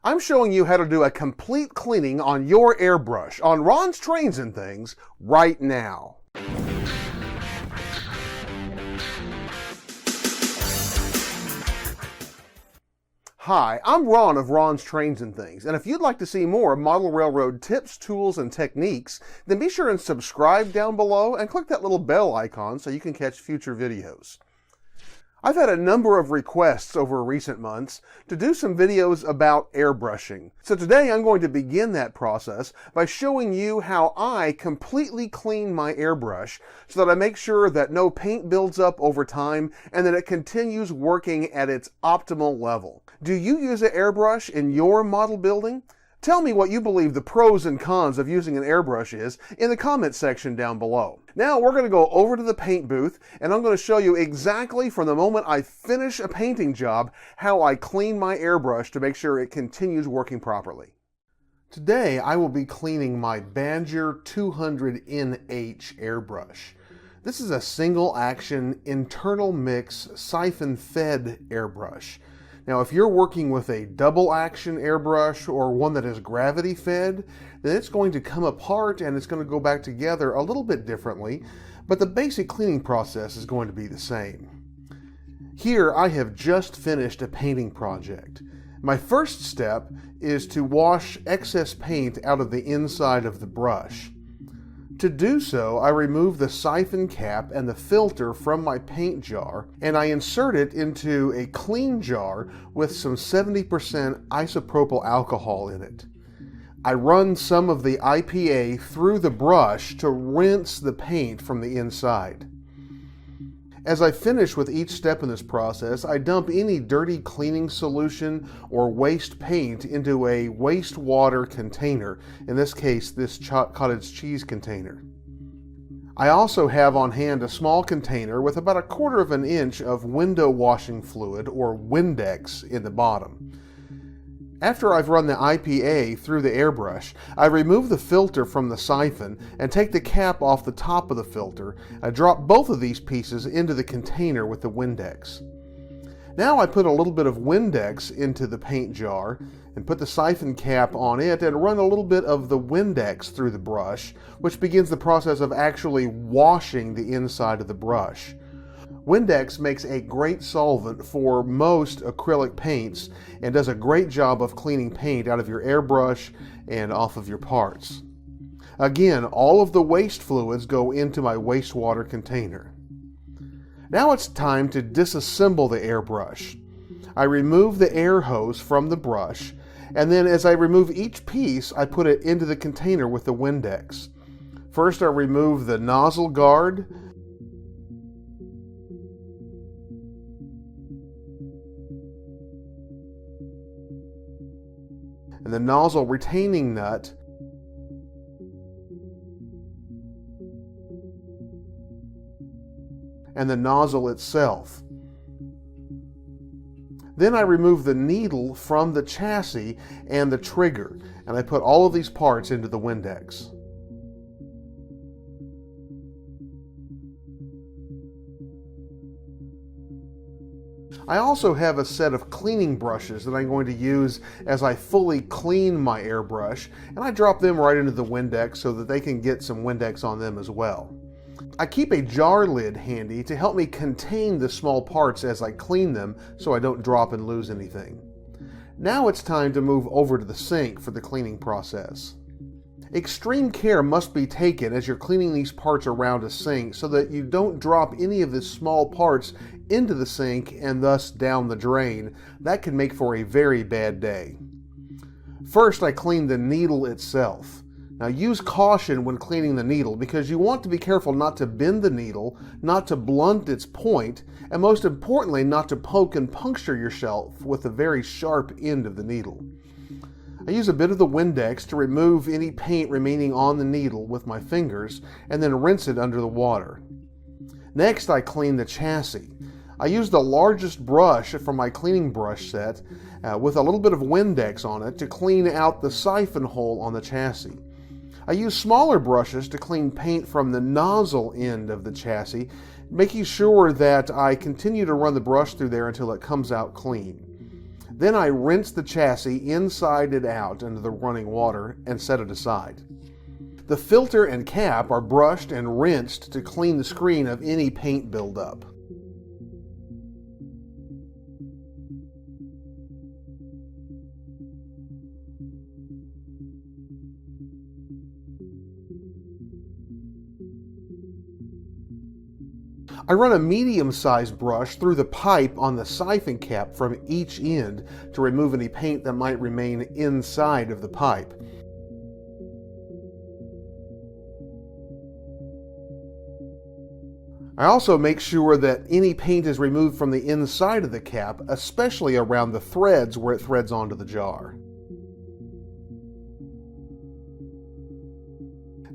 I'm showing you how to do a complete cleaning on your airbrush on Ron's Trains and Things right now. Hi, I'm Ron of Ron's Trains and Things, and if you'd like to see more model railroad tips, tools, and techniques, then be sure and subscribe down below and click that little bell icon so you can catch future videos. I've had a number of requests over recent months to do some videos about airbrushing. So today I'm going to begin that process by showing you how I completely clean my airbrush so that I make sure that no paint builds up over time and that it continues working at its optimal level. Do you use an airbrush in your model building? Tell me what you believe the pros and cons of using an airbrush is in the comments section down below. Now we're going to go over to the paint booth and I'm going to show you exactly from the moment I finish a painting job how I clean my airbrush to make sure it continues working properly. Today I will be cleaning my Bensberg 200NH airbrush. This is a single action internal mix siphon fed airbrush. Now, if you're working with a double action airbrush or one that is gravity fed, then it's going to come apart and it's going to go back together a little bit differently, but the basic cleaning process is going to be the same. Here, I have just finished a painting project. My first step is to wash excess paint out of the inside of the brush. To do so, I remove the siphon cap and the filter from my paint jar, and I insert it into a clean jar with some 70% isopropyl alcohol in it. I run some of the IPA through the brush to rinse the paint from the inside. As I finish with each step in this process, I dump any dirty cleaning solution or waste paint into a wastewater container, in this case, this cottage cheese container. I also have on hand a small container with about 1/4 of an inch of window washing fluid, or Windex, in the bottom. After I've run the IPA through the airbrush, I remove the filter from the siphon and take the cap off the top of the filter. I drop both of these pieces into the container with the Windex. Now I put a little bit of Windex into the paint jar and put the siphon cap on it and run a little bit of the Windex through the brush, which begins the process of actually washing the inside of the brush. Windex makes a great solvent for most acrylic paints and does a great job of cleaning paint out of your airbrush and off of your parts. Again, all of the waste fluids go into my wastewater container. Now it's time to disassemble the airbrush. I remove the air hose from the brush, and then as I remove each piece, I put it into the container with the Windex. First, I remove the nozzle guard, and the nozzle retaining nut, and the nozzle itself. Then I remove the needle from the chassis and the trigger, and I put all of these parts into the Windex. I also have a set of cleaning brushes that I'm going to use as I fully clean my airbrush, and I drop them right into the Windex so that they can get some Windex on them as well. I keep a jar lid handy to help me contain the small parts as I clean them so I don't drop and lose anything. Now it's time to move over to the sink for the cleaning process. Extreme care must be taken as you're cleaning these parts around a sink so that you don't drop any of the small parts into the sink and thus down the drain. That can make for a very bad day. First, I clean the needle itself. Now use caution when cleaning the needle because you want to be careful not to bend the needle, not to blunt its point, and most importantly not to poke and puncture yourself with the very sharp end of the needle. I use a bit of the Windex to remove any paint remaining on the needle with my fingers and then rinse it under the water. Next, I clean the chassis. I use the largest brush from my cleaning brush set with a little bit of Windex on it to clean out the siphon hole on the chassis. I use smaller brushes to clean paint from the nozzle end of the chassis, making sure that I continue to run the brush through there until it comes out clean. Then I rinse the chassis inside and out into the running water and set it aside. The filter and cap are brushed and rinsed to clean the screen of any paint buildup. I run a medium-sized brush through the pipe on the siphon cap from each end to remove any paint that might remain inside of the pipe. I also make sure that any paint is removed from the inside of the cap, especially around the threads where it threads onto the jar.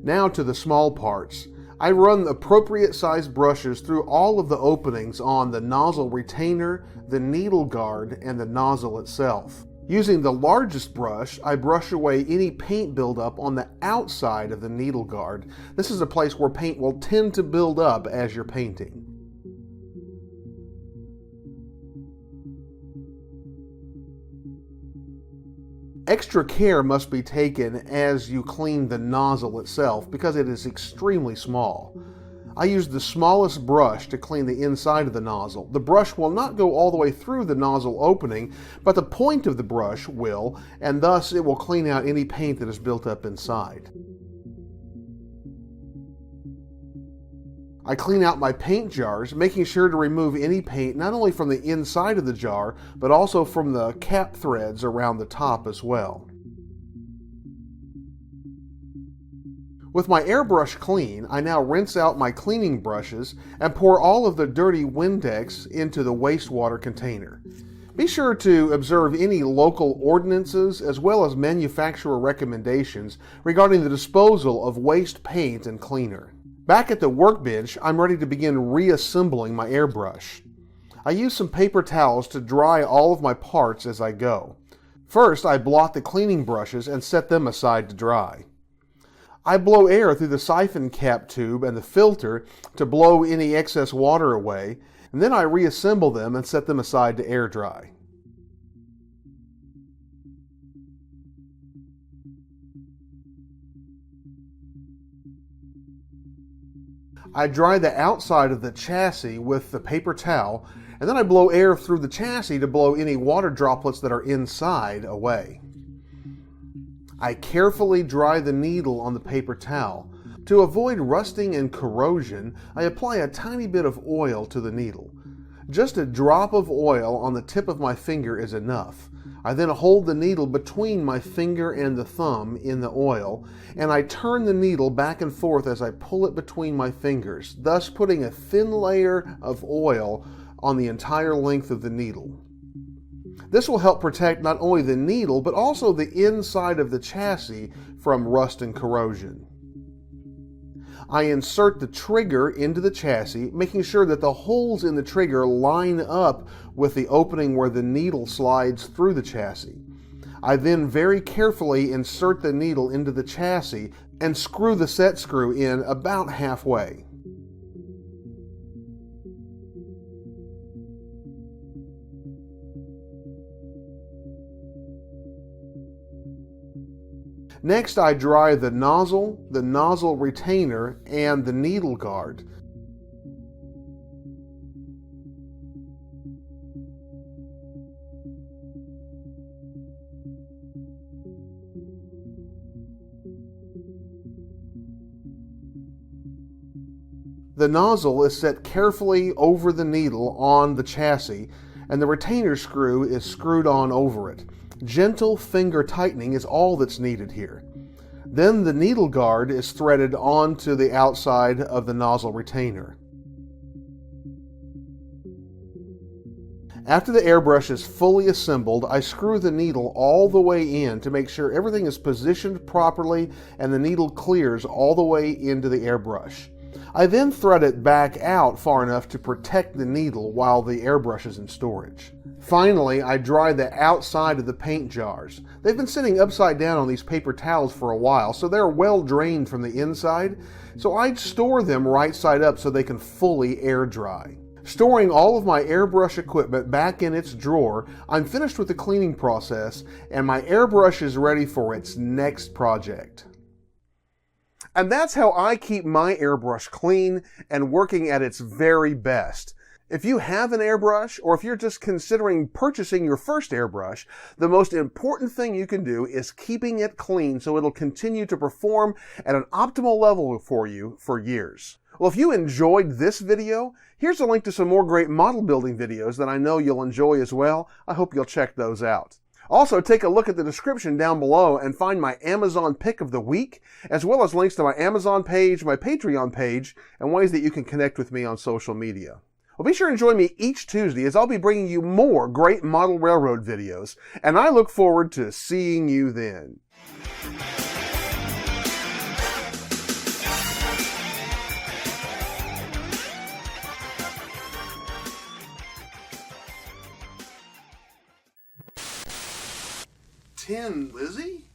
Now to the small parts. I run appropriate sized brushes through all of the openings on the nozzle retainer, the needle guard, and the nozzle itself. Using the largest brush, I brush away any paint buildup on the outside of the needle guard. This is a place where paint will tend to build up as you're painting. Extra care must be taken as you clean the nozzle itself because it is extremely small. I use the smallest brush to clean the inside of the nozzle. The brush will not go all the way through the nozzle opening, but the point of the brush will, and thus it will clean out any paint that is built up inside. I clean out my paint jars, making sure to remove any paint not only from the inside of the jar, but also from the cap threads around the top as well. With my airbrush clean, I now rinse out my cleaning brushes and pour all of the dirty Windex into the wastewater container. Be sure to observe any local ordinances as well as manufacturer recommendations regarding the disposal of waste paint and cleaner. Back at the workbench, I'm ready to begin reassembling my airbrush. I use some paper towels to dry all of my parts as I go. First, I blot the cleaning brushes and set them aside to dry. I blow air through the siphon cap tube and the filter to blow any excess water away, and then I reassemble them and set them aside to air dry. I dry the outside of the chassis with the paper towel, and then I blow air through the chassis to blow any water droplets that are inside away. I carefully dry the needle on the paper towel. To avoid rusting and corrosion, I apply a tiny bit of oil to the needle. Just a drop of oil on the tip of my finger is enough. I then hold the needle between my finger and the thumb in the oil, and I turn the needle back and forth as I pull it between my fingers, thus putting a thin layer of oil on the entire length of the needle. This will help protect not only the needle, but also the inside of the chassis from rust and corrosion. I insert the trigger into the chassis, making sure that the holes in the trigger line up with the opening where the needle slides through the chassis. I then very carefully insert the needle into the chassis and screw the set screw in about halfway. Next, I dry the nozzle retainer, and the needle guard. The nozzle is set carefully over the needle on the chassis, and the retainer screw is screwed on over it. Gentle finger tightening is all that's needed here. Then the needle guard is threaded onto the outside of the nozzle retainer. After the airbrush is fully assembled, I screw the needle all the way in to make sure everything is positioned properly and the needle clears all the way into the airbrush. I then thread it back out far enough to protect the needle while the airbrush is in storage. Finally, I dry the outside of the paint jars. They've been sitting upside down on these paper towels for a while, so they're well drained from the inside, so I store them right side up so they can fully air dry. Storing all of my airbrush equipment back in its drawer, I'm finished with the cleaning process, and my airbrush is ready for its next project. And that's how I keep my airbrush clean and working at its very best. If you have an airbrush, or if you're just considering purchasing your first airbrush, the most important thing you can do is keeping it clean so it'll continue to perform at an optimal level for you for years. Well, if you enjoyed this video, here's a link to some more great model building videos that I know you'll enjoy as well. I hope you'll check those out. Also, take a look at the description down below and find my Amazon pick of the week, as well as links to my Amazon page, my Patreon page, and ways that you can connect with me on social media. Well, be sure and join me each Tuesday as I'll be bringing you more great model railroad videos, and I look forward to seeing you then. Lizzie?